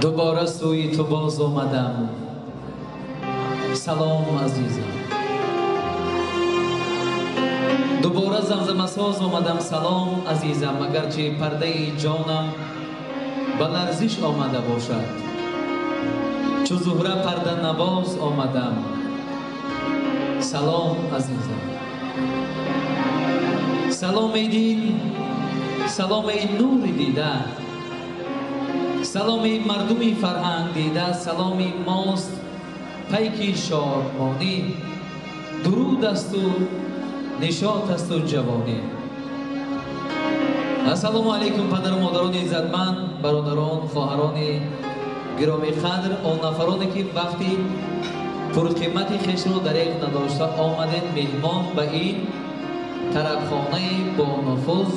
دوباره سوی تو باز آمدم. سلام عزیزم. دوباره زمزمه ساز آمدم. سلام عزیزم. اگرچه پرده جانم به لرزش آمده باشد، چو زهره پرده نواز آمدم. سلام عزیزم. سلام ای دین، سلام ای نور دیده، سلام ای مردمی فرهنگ دیده، سلامی ماست پیکی شادمانی، درود است و نشاط است و جوانی. السلام علیکم پدر و مادران عزتمند، برادران، خواهران گرامی قدر، آن نفرانی که وقتی پرقیمت خویش را دریغ نداشته آمدین مهمان به این طربخانه با نفوذ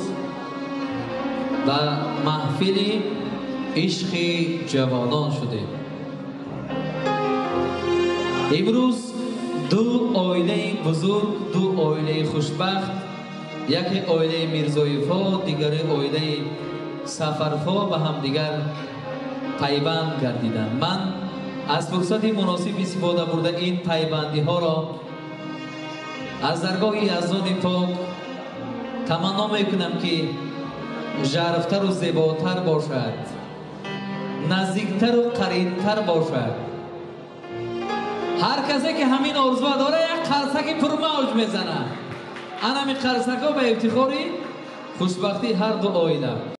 و محفل عشق جوانان شده. امروز دو عائله بزرگ، دو عائله خوشبخت، یکی عائله میرزایفا، دیگری عائله سفرفا به هم دیگر پیوند گردیدند. من از فرصت مناسب استفاده برده این پیوندی ها را از درگاه یزدان پاک تمنا میکنم که ژرفتر و زیباتر باشد، نزدیکتر و قریبتر باشد. هر کسی که همین آرزو داره یک قرصک پرموج میزنه. همین قرصک ها به افتخاری خوشبختی هر دو عائله.